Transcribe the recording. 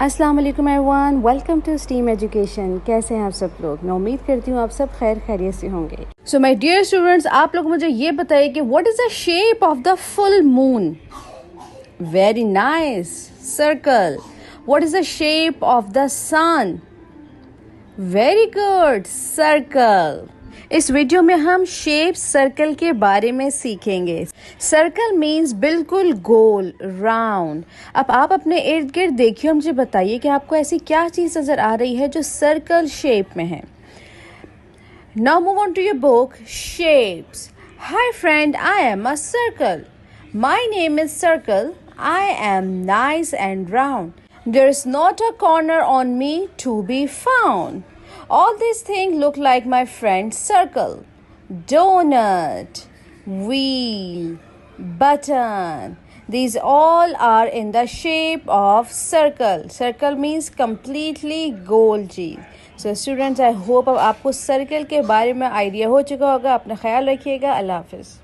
अस्सलाम वालेकुम everyone, welcome to STEAM education. कैसे हैं आप सब लोग? मैं उम्मीद करती हूँ आप सब खैर खैरियत से होंगे। सो माय डियर स्टूडेंट्स, आप लोग मुझे ये बताइए कि what is the shape of the full moon? Very nice, circle. What is the shape of the sun? Very good, circle. इस वीडियो में हम शेप सर्कल के बारे में सीखेंगे। सर्कल मीन्स बिल्कुल गोल, राउंड। अब आप अपने इर्द गिर्द देखिए और मुझे बताइए कि आपको ऐसी क्या चीज़ नज़र आ रही है जो सर्कल शेप में है। Now move on to your book, shapes. Hi friend, I am a circle. My name is circle. I am nice and round. There is not a corner on me to be found. All these things look like my friend's circle. Donut, wheel, button. These all are in the shape of circle. Circle means completely goal cheese. So students, I hope अब आपको circle के बारे में idea हो चुका होगा. अपना ख्याल रखिएगा. अल्लाह हाफिज़.